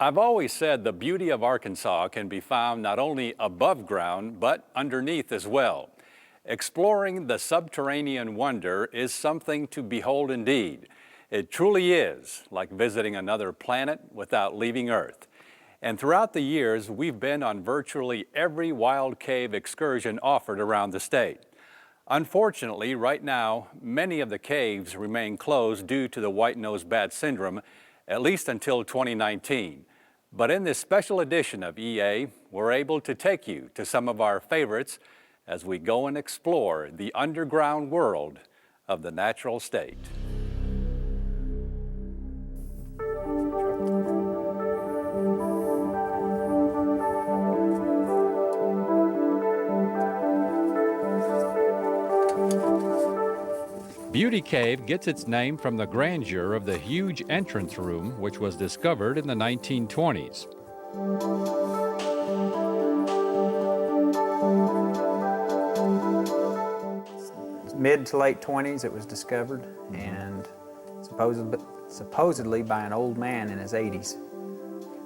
I've always said the beauty of Arkansas can be found not only above ground, but underneath as well. Exploring the subterranean wonder is something to behold indeed. It truly is like visiting another planet without leaving Earth. And throughout the years, we've been on virtually every wild cave excursion offered around the state. Unfortunately, right now, many of the caves remain closed due to the white-nosed bat syndrome, at least until 2019. But in this special edition of EA, we're able to take you to some of our favorites as we go and explore the underground world of the natural state. Beauty Cave gets its name from the grandeur of the huge entrance room, which was discovered in the 1920s. Mid to late 20s it was discovered, and supposedly by an old man in his 80s.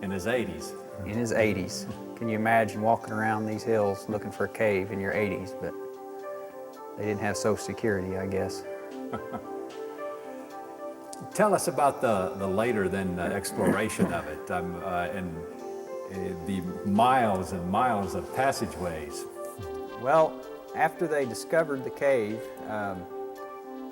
In his 80s? In his 80s. Can you imagine walking around these hills looking for a cave in your 80s? But they didn't have Social Security, I guess. Tell us about the later than exploration of it, and the miles and miles of passageways. Well, after they discovered the cave,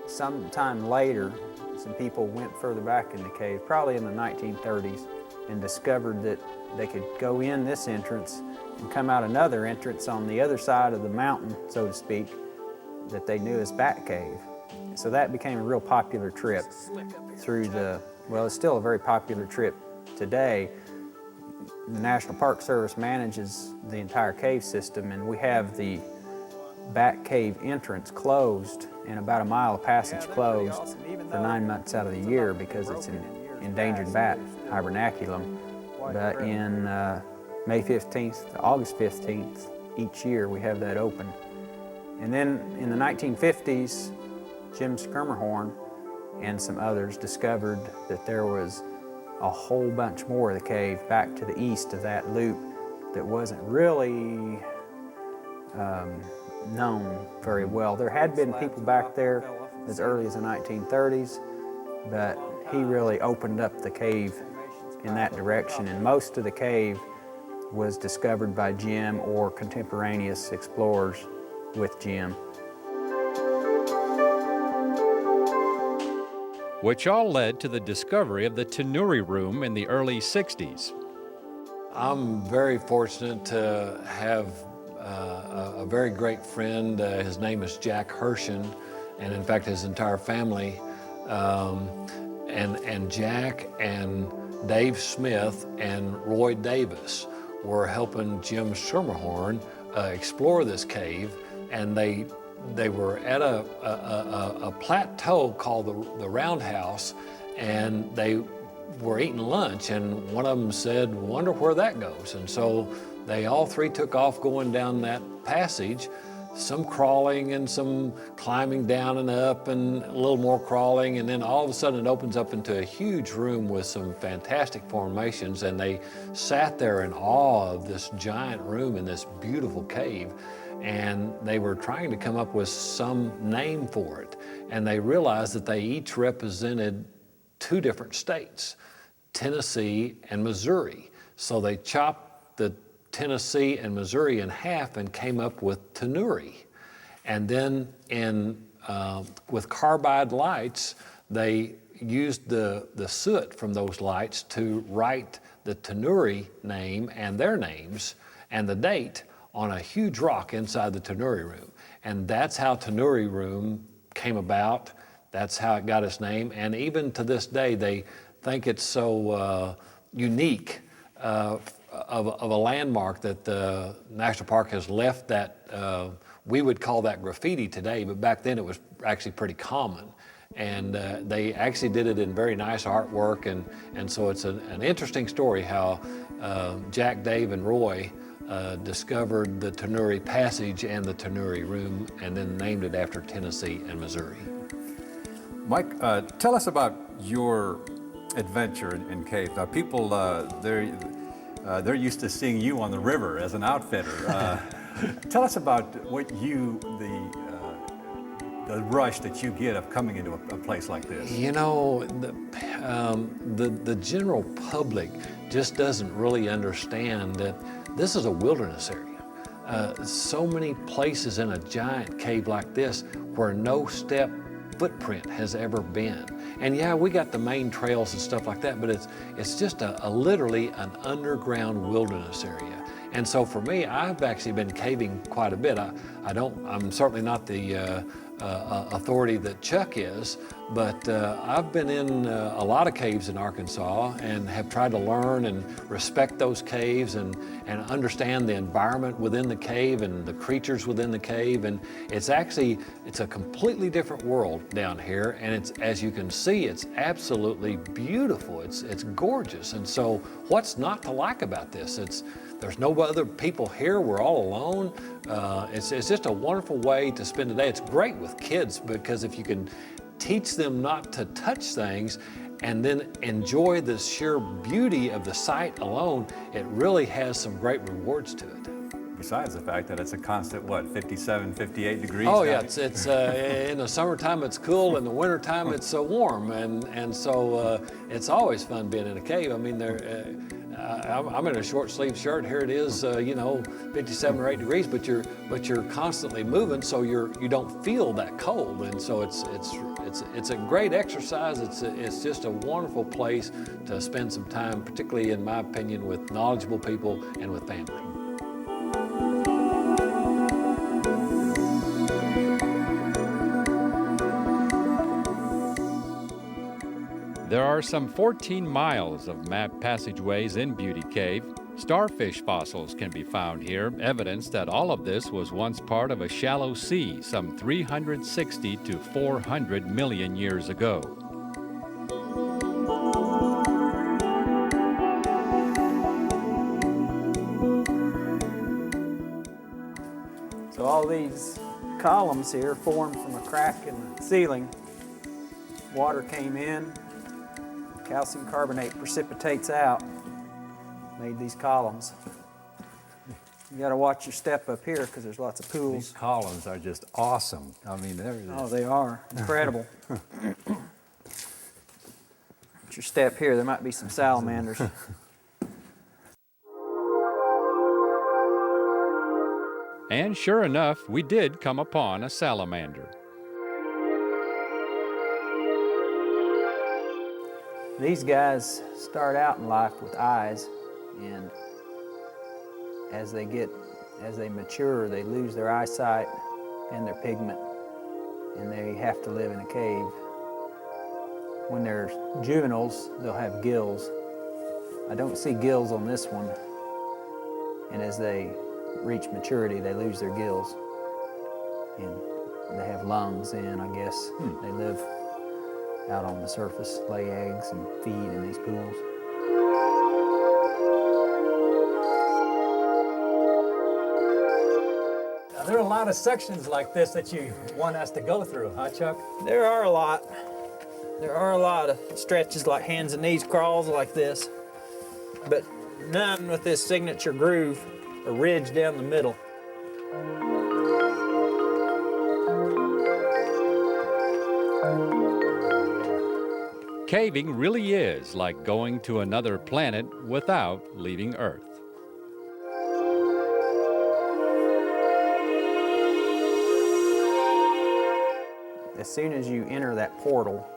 sometime later, some people went further back in the cave, probably in the 1930s, and discovered that they could go in this entrance and come out another entrance on the other side of the mountain, so to speak, that they knew as Bat Cave. So that became a real popular trip through well, it's still a very popular trip today. The National Park Service manages the entire cave system, and we have the Bat Cave entrance closed and about a mile of passage closed for 9 months out of the year because it's an endangered bat hibernaculum. But in May 15th to August 15th each year we have that open. And then in the 1950s, Jim Skirmerhorn and some others discovered that there was a whole bunch more of the cave back to the east of that loop that wasn't really known very well. There had been people back there as early as the 1930s, but he really opened up the cave in that direction, and most of the cave was discovered by Jim or contemporaneous explorers with Jim. Which all led to the discovery of the Tanuri Room in the early 60s. I'm very fortunate to have a very great friend. His name is Jack Hershen, and in fact his entire family. And Jack and Dave Smith and Roy Davis were helping Jim Schermerhorn explore this cave, and they were at a plateau called the Roundhouse, and they were eating lunch, and one of them said, "Wonder where that goes." And so they all three took off going down that passage, some crawling and some climbing down and up and a little more crawling, and then all of a sudden it opens up into a huge room with some fantastic formations, and they sat there in awe of this giant room in this beautiful cave. And they were trying to come up with some name for it. And they realized that they each represented two different states, Tennessee and Missouri. So they chopped the Tennessee and Missouri in half and came up with Tanuri. And then with carbide lights, they used the soot from those lights to write the Tanuri name and their names and the date on a huge rock inside the Tanuri Room. And that's how Tanuri Room came about. That's how it got its name. And even to this day, they think it's so unique of a landmark that the National Park has left that, we would call that graffiti today, but back then it was actually pretty common. And they actually did it in very nice artwork. And so it's an interesting story how Jack, Dave, and Roy discovered the Tanuri Passage and the Tanuri Room, and then named it after Tennessee and Missouri. Mike, tell us about your adventure in caves. People, they're used to seeing you on the river as an outfitter. Tell us about what the rush that you get of coming into a place like this. You know, the general public just doesn't really understand that this is a wilderness area. So many places in a giant cave like this where no step footprint has ever been. And yeah, we got the main trails and stuff like that, but it's just literally an underground wilderness area. And so for me, I've actually been caving quite a bit. I'm certainly not the authority that Chuck is, but I've been in a lot of caves in Arkansas and have tried to learn and respect those caves and understand the environment within the cave and the creatures within the cave. And it's a completely different world down here. And it's, as you can see, it's absolutely beautiful. It's gorgeous. And so what's not to like about this? There's no other people here. We're all alone. It's just a wonderful way to spend the day. It's great with kids because if you can teach them not to touch things and then enjoy the sheer beauty of the sight alone, it really has some great rewards to it. Besides the fact that it's a constant, 57, 58 degrees? Oh yeah, it's in the summertime it's cool, in the wintertime it's so warm, and so it's always fun being in a cave. I mean, I'm in a short sleeve shirt. Here it is, 57 or 8 degrees, but you're constantly moving, so you don't feel that cold, and so it's a great exercise. It's just a wonderful place to spend some time, particularly in my opinion, with knowledgeable people and with family. There are some 14 miles of mapped passageways in Beauty Cave. Starfish fossils can be found here, evidence that all of this was once part of a shallow sea some 360 to 400 million years ago. So all these columns here formed from a crack in the ceiling. Water came in, calcium carbonate precipitates out, made these columns. You got to watch your step up here because there's lots of pools. These columns are just awesome. I mean, Oh, they are incredible. Watch your step here. There might be some salamanders. And sure enough, we did come upon a salamander. These guys start out in life with eyes, and as they mature, they lose their eyesight and their pigment, and they have to live in a cave. When they're juveniles, they'll have gills. I don't see gills on this one, and as they reach maturity, they lose their gills, and they have lungs, and I guess they live out on the surface, lay eggs and feed in these pools. Now, there are a lot of sections like this that you want us to go through, huh, Chuck? There are a lot. There are a lot of stretches like hands and knees crawls like this, but none with this signature groove or ridge down the middle. Caving really is like going to another planet without leaving Earth. As soon as you enter that portal,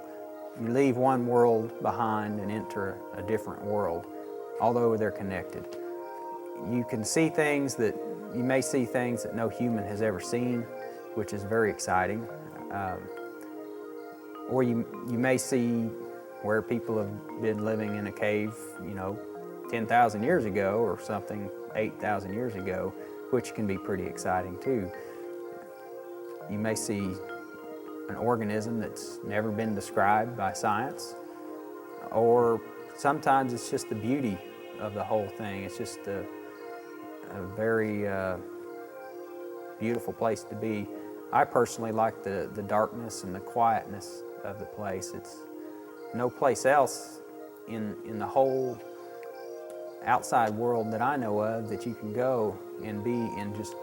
you leave one world behind and enter a different world, although they're connected. You can see things that, you may see things that no human has ever seen, which is very exciting. Or you may see where people have been living in a cave, 10,000 years ago or something, 8,000 years ago, which can be pretty exciting too. You may see an organism that's never been described by science, or sometimes it's just the beauty of the whole thing. It's just a very beautiful place to be. I personally like the darkness and the quietness of the place. It's no place else in the whole outside world that I know of that you can go and be in just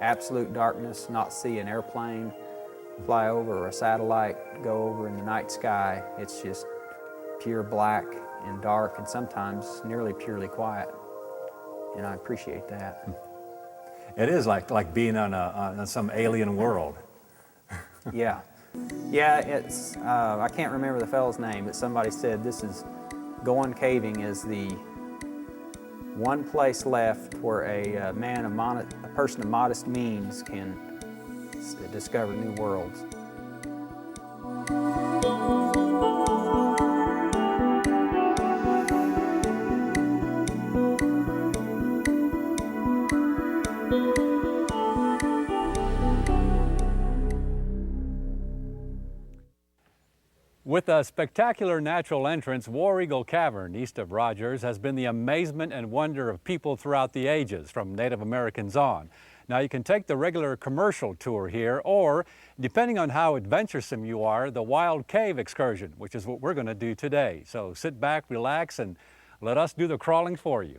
absolute darkness, not see an airplane fly over or a satellite go over in the night sky. It's just pure black and dark and sometimes nearly purely quiet. And I appreciate that. It is like being on some alien world. Yeah. Yeah, it's, I can't remember the fellow's name, but somebody said this is, going caving is the one place left where a person of modest means can discover new worlds. With a spectacular natural entrance, War Eagle Cavern, east of Rogers, has been the amazement and wonder of people throughout the ages, from Native Americans on. Now, you can take the regular commercial tour here, or, depending on how adventuresome you are, the wild cave excursion, which is what we're going to do today. So sit back, relax, and let us do the crawling for you.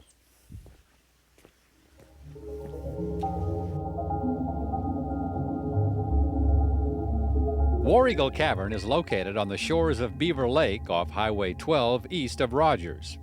War Eagle Cavern is located on the shores of Beaver Lake off Highway 12 east of Rogers.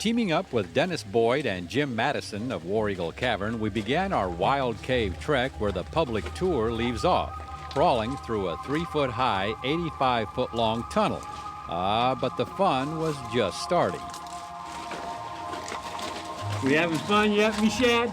Teaming up with Dennis Boyd and Jim Madison of War Eagle Cavern, we began our wild cave trek where the public tour leaves off, crawling through a 3-foot-high, 85-foot-long tunnel. But the fun was just starting. We having fun yet, Michelle?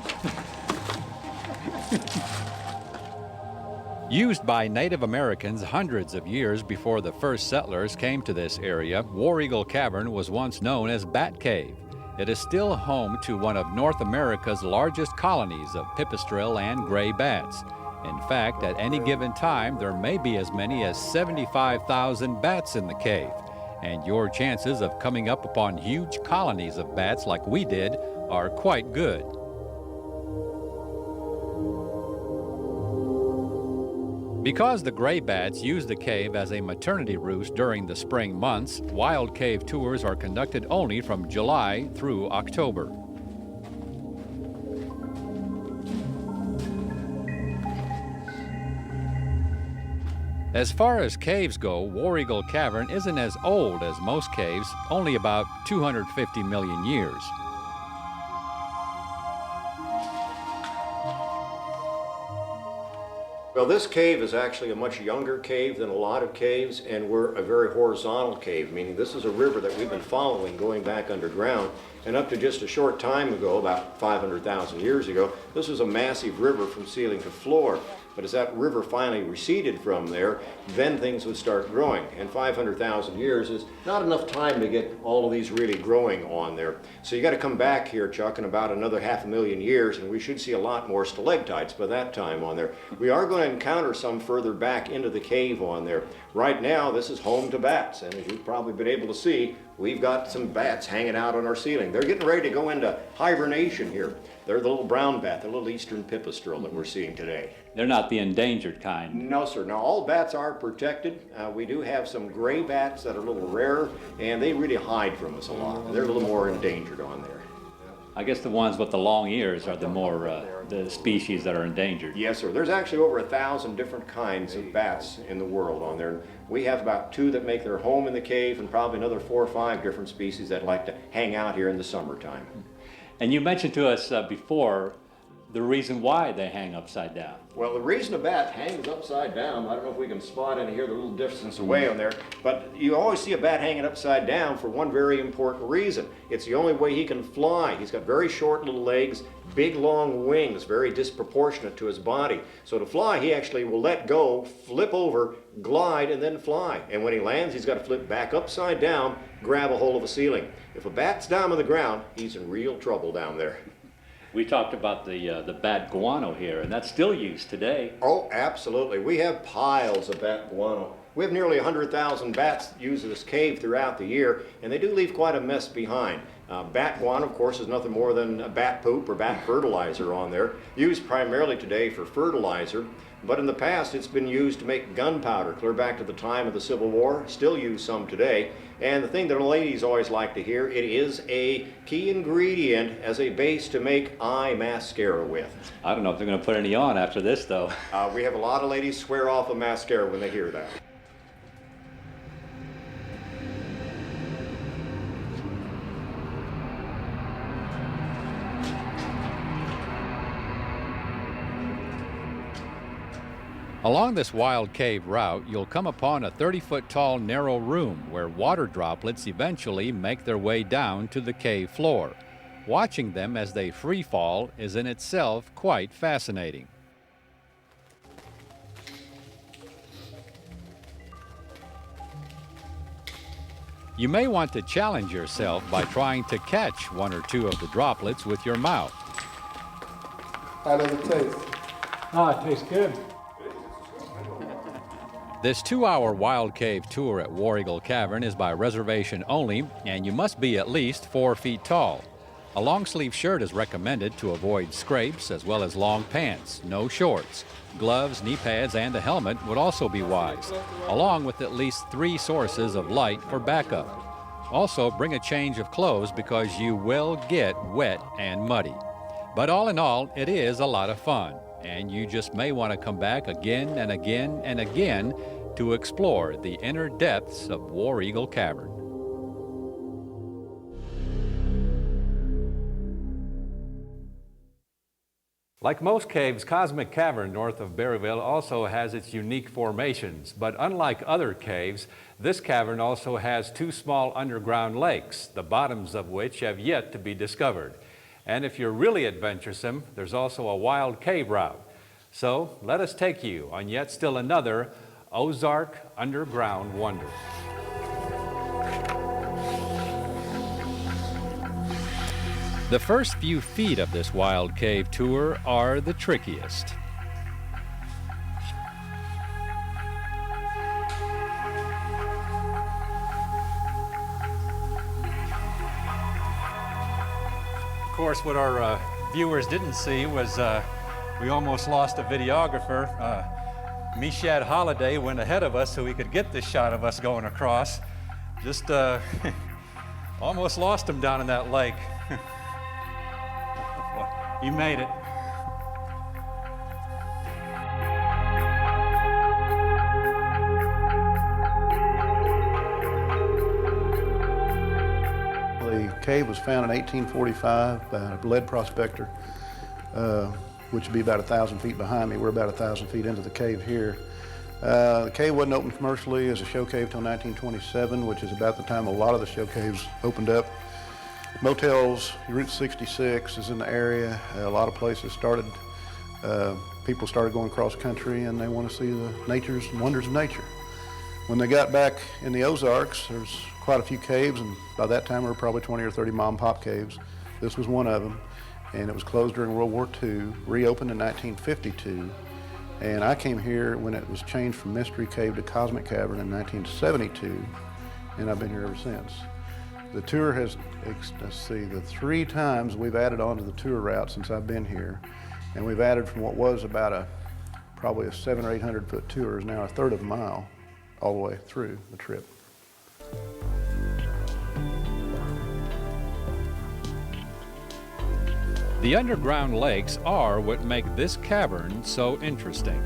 Used by Native Americans hundreds of years before the first settlers came to this area, War Eagle Cavern was once known as Bat Cave. It is still home to one of North America's largest colonies of pipistrelle and gray bats. In fact, at any given time, there may be as many as 75,000 bats in the cave. And your chances of coming up upon huge colonies of bats like we did are quite good. Because the gray bats use the cave as a maternity roost during the spring months, wild cave tours are conducted only from July through October. As far as caves go, War Eagle Cavern isn't as old as most caves, only about 250 million years. Well, this cave is actually a much younger cave than a lot of caves, and we're a very horizontal cave, meaning this is a river that we've been following going back underground. And up to just a short time ago, about 500,000 years ago, this was a massive river from ceiling to floor. But as that river finally receded from there, then things would start growing. And 500,000 years is not enough time to get all of these really growing on there. So you got to come back here, Chuck, in about another 500,000 years, and we should see a lot more stalactites by that time on there. We are going to encounter some further back into the cave on there. Right now, this is home to bats, and as you've probably been able to see, we've got some bats hanging out on our ceiling. They're getting ready to go into hibernation here. They're the little brown bat, the little eastern pipistrelle that we're seeing today. They're not the endangered kind. No, sir. Now, all bats are protected. We do have some gray bats that are a little rarer, and they really hide from us a lot. They're a little more endangered on there. I guess the ones with the long ears are the more, the species that are endangered. Yes, sir. There's actually over 1,000 different kinds of bats in the world on there. We have about 2 that make their home in the cave, and probably another 4 or 5 different species that like to hang out here in the summertime. And you mentioned to us before the reason why they hang upside down. Well, the reason a bat hangs upside down, I don't know if we can spot in here, the little distance away on there, but you always see a bat hanging upside down for one very important reason. It's the only way he can fly. He's got very short little legs, big long wings, very disproportionate to his body. So to fly, he actually will let go, flip over, glide, and then fly. And when he lands, he's got to flip back upside down, grab a hold of a ceiling. If a bat's down on the ground, he's in real trouble down there. We talked about the bat guano here, and that's still used today. Oh, absolutely. We have piles of bat guano. We have nearly 100,000 bats that use this cave throughout the year, and they do leave quite a mess behind. Bat guano, of course, is nothing more than bat poop or bat fertilizer on there, used primarily today for fertilizer, but in the past it's been used to make gunpowder, clear back to the time of the Civil War, still use some today. And the thing that ladies always like to hear, it is a key ingredient as a base to make eye mascara with. I don't know if they're going to put any on after this, though. We have a lot of ladies swear off of mascara when they hear that. Along this wild cave route, you'll come upon a 30-foot tall narrow room where water droplets eventually make their way down to the cave floor. Watching them as they free fall is in itself quite fascinating. You may want to challenge yourself by trying to catch one or two of the droplets with your mouth. How does it taste? Oh, it tastes good. This 2-hour wild cave tour at War Eagle Cavern is by reservation only, and you must be at least 4 feet tall. A long-sleeve shirt is recommended to avoid scrapes, as well as long pants, no shorts. Gloves, knee pads, and a helmet would also be wise, along with at least 3 sources of light for backup. Also, bring a change of clothes because you will get wet and muddy. But all in all, it is a lot of fun, and you just may want to come back again and again and again to explore the inner depths of War Eagle Cavern. Like most caves, Cosmic Cavern north of Berryville also has its unique formations, but unlike other caves, this cavern also has 2 small underground lakes, the bottoms of which have yet to be discovered. And if you're really adventuresome, there's also a wild cave route. So let us take you on yet still another Ozark underground wonder. The first few feet of this wild cave tour are the trickiest. Of course, what our viewers didn't see was we almost lost a videographer. Mishad Holiday went ahead of us so he could get this shot of us going across. Just almost lost him down in that lake. He made it. The cave was found in 1845 by a lead prospector, which would be about 1,000 feet behind me. We're about 1,000 feet into the cave here. The cave wasn't open commercially as a show cave till 1927, which is about the time a lot of the show caves opened up. Motels, Route 66 is in the area. A lot of places started, people started going cross country and they want to see the natures and wonders of nature. When they got back in the Ozarks, there's quite a few caves, and by that time there were probably 20 or 30 mom and pop caves. This was one of them, and it was closed during World War II, reopened in 1952. And I came here when it was changed from Mystery Cave to Cosmic Cavern in 1972, and I've been here ever since. The tour has, let's see, the 3 times we've added on to the tour route since I've been here, and we've added from what was about probably a 700 or 800 foot tour is now a 1/3 of a mile all the way through the trip. The underground lakes are what make this cavern so interesting.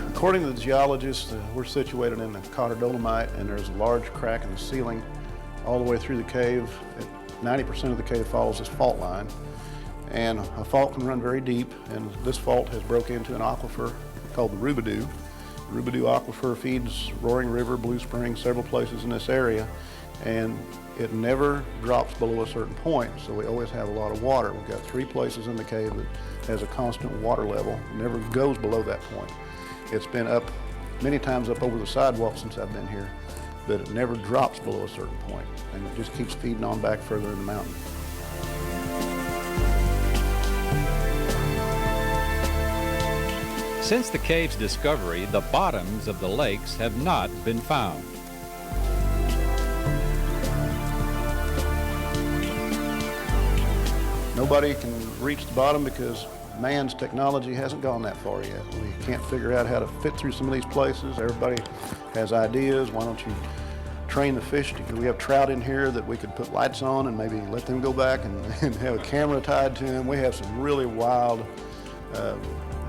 According to the geologists, we're situated in the Cotter Dolomite, and there's a large crack in the ceiling all the way through the cave. 90% of the cave follows this fault line, and a fault can run very deep, and this fault has broke into an aquifer called the Rubidoo. The Rubidoo aquifer feeds Roaring River, Blue Spring, several places in this area, and it never drops below a certain point, so we always have a lot of water. We've got 3 places in the cave that has a constant water level, never goes below that point. It's been up many times up over the sidewalk since I've been here, but it never drops below a certain point, and it just keeps feeding on back further in the mountain. Since the cave's discovery, the bottoms of the lakes have not been found. Nobody can reach the bottom because man's technology hasn't gone that far yet. We can't figure out how to fit through some of these places. Everybody has ideas. Why don't you train the fish? We have trout in here that we could put lights on and maybe let them go back and have a camera tied to them. We have some really wild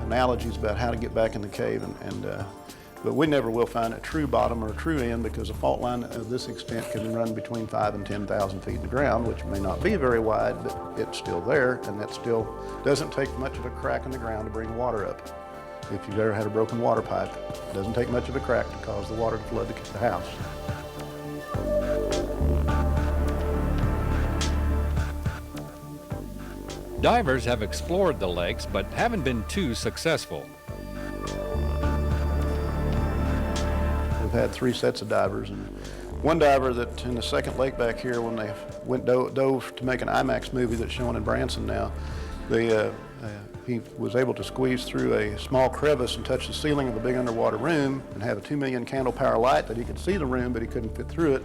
analogies about how to get back in the cave, but we never will find a true bottom or a true end because a fault line of this extent can run between 5,000 and 10,000 feet in the ground, which may not be very wide, but it's still there, and that still doesn't take much of a crack in the ground to bring water up. If you've ever had a broken water pipe, it doesn't take much of a crack to cause the water to flood the house. Divers have explored the lakes but haven't been too successful. We've had 3 sets of divers, and one diver that in the second lake back here, when they dove to make an IMAX movie that's shown in Branson now, he was able to squeeze through a small crevice and touch the ceiling of a big underwater room and have a 2 million candle power light that he could see the room, but he couldn't fit through it.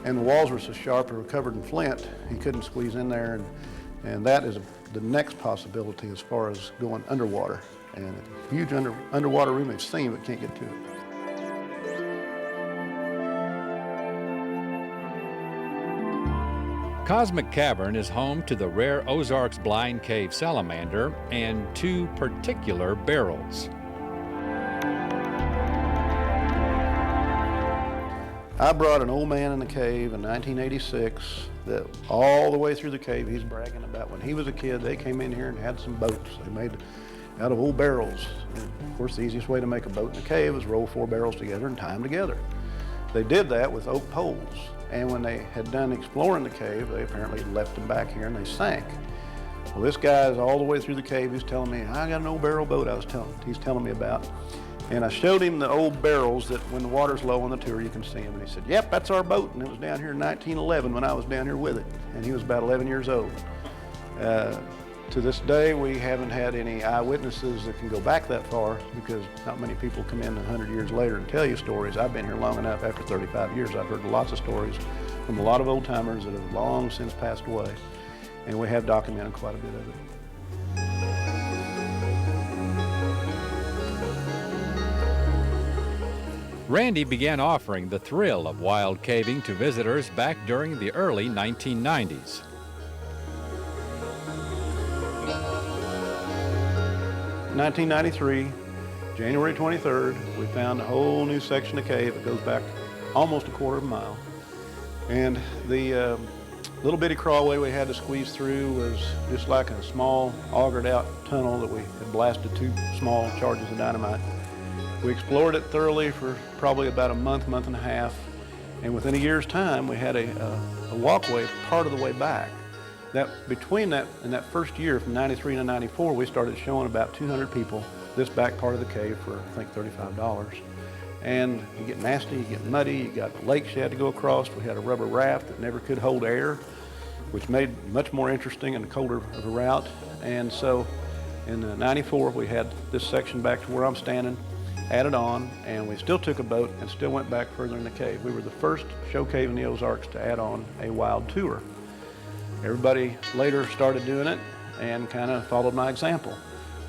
And the walls were so sharp and were covered in flint, he couldn't squeeze in there. And that is the next possibility as far as going underwater. And a huge underwater room they've seen but can't get to it. Cosmic Cavern is home to the rare Ozarks blind cave salamander and 2 particular barrels. I brought an old man in the cave in 1986 that all the way through the cave he's bragging about when he was a kid they came in here and had some boats they made out of old barrels. And of course the easiest way to make a boat in the cave is roll 4 barrels together and tie them together. They did that with oak poles, and when they had done exploring the cave they apparently left them back here and they sank. Well, this guy's all the way through the cave, he's telling me, I got an old barrel boat he's telling me about. And I showed him the old barrels that when the water's low on the tour, you can see them. And he said, yep, that's our boat. And it was down here in 1911 when I was down here with it. And he was about 11 years old. To this day, we haven't had any eyewitnesses that can go back that far because not many people come in 100 years later and tell you stories. I've been here long enough. After 35 years, I've heard lots of stories from a lot of old timers that have long since passed away. And we have documented quite a bit of it. Randy began offering the thrill of wild caving to visitors back during the early 1990s. In 1993, January 23rd, we found a whole new section of cave that goes back almost a quarter of a mile. And the little bitty crawlway we had to squeeze through was just like a small augured out tunnel that we had blasted 2 small charges of dynamite. We explored it thoroughly for probably about a month and a half, and within a year's time we had a walkway part of the way back. Between that and that first year, from 93 to 94, we started showing about 200 people this back part of the cave for I think $35. And you get nasty, you get muddy, you got lakes you had to go across. We had a rubber raft that never could hold air, which made it much more interesting and colder of a route. And so in 94 we had this section back to where I'm standing added on, and we still took a boat and still went back further in the cave. We were the first show cave in the Ozarks to add on a wild tour. Everybody later started doing it and kind of followed my example.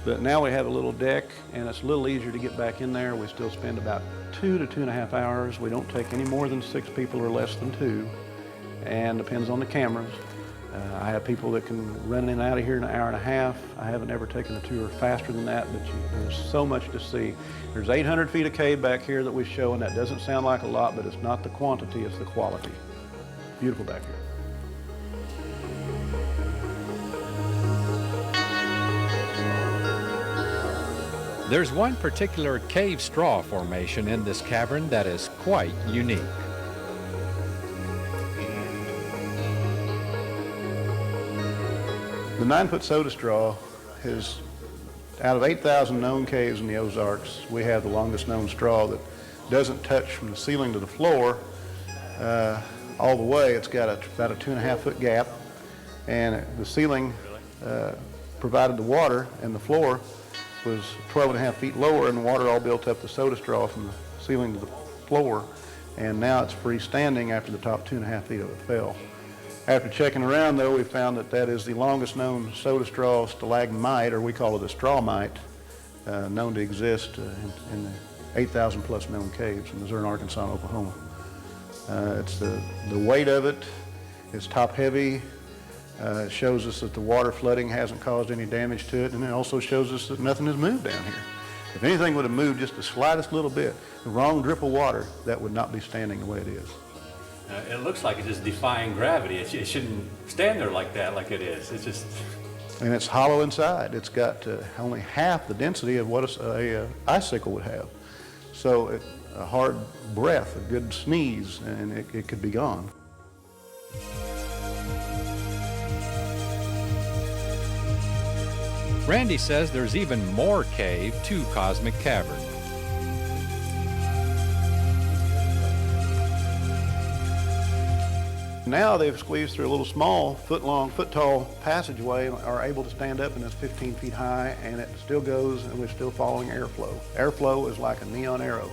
But now we have a little deck and it's a little easier to get back in there. We still spend about 2 to 2.5 hours. We don't take any more than 6 people or less than 2, and depends on the cameras. I have people that can run in and out of here in 1.5 hours. I haven't ever taken a tour faster than that, but there's so much to see. There's 800 feet of cave back here that we show, and that doesn't sound like a lot, but it's not the quantity, it's the quality. Beautiful back here. There's one particular cave straw formation in this cavern that is quite unique. The 9-foot soda straw is, out of 8,000 known caves in the Ozarks, we have the longest known straw that doesn't touch from the ceiling to the floor all the way. It's got about a 2.5 foot gap, and the ceiling provided the water, and the floor was 12.5 feet lower, and the water all built up the soda straw from the ceiling to the floor, and now it's freestanding after the top 2.5 feet of it fell. After checking around, though, we found that that is the longest known soda straw stalagmite, or we call it a straw mite, known to exist in the 8,000 plus known caves in Missouri, Arkansas, and Oklahoma. It's the weight of it, it's top heavy. It shows us that the water flooding hasn't caused any damage to it, and it also shows us that nothing has moved down here. If anything would have moved just the slightest little bit, the wrong drip of water, that would not be standing the way it is. It looks like it's just defying gravity. It shouldn't stand there like that, like it is. It's just... And it's hollow inside. It's got only half the density of what a icicle would have. So a hard breath, a good sneeze, and it could be gone. Randy says there's even more cave to Cosmic Cavern. Now they've squeezed through a little small, foot-tall passageway and are able to stand up, and it's 15 feet high, and it still goes, and we're still following airflow. Airflow is like a neon arrow.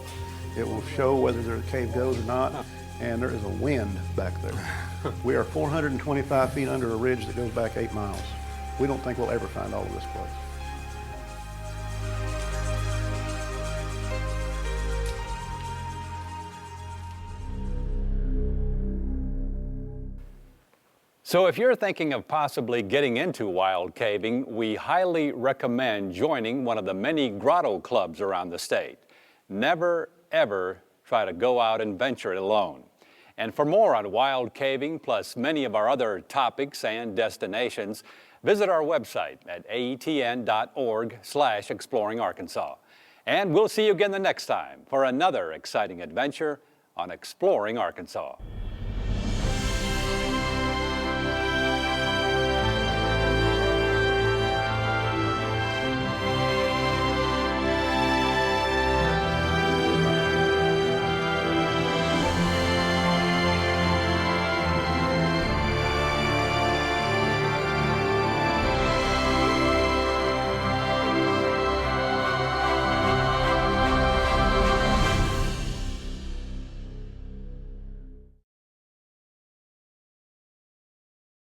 It will show whether the cave goes or not, and there is a wind back there. We are 425 feet under a ridge that goes back 8 miles. We don't think we'll ever find all of this place. So if you're thinking of possibly getting into wild caving, we highly recommend joining one of the many grotto clubs around the state. Never, ever try to go out and venture it alone. And for more on wild caving, plus many of our other topics and destinations, visit our website at aetn.org/exploringarkansas. And we'll see you again the next time for another exciting adventure on Exploring Arkansas.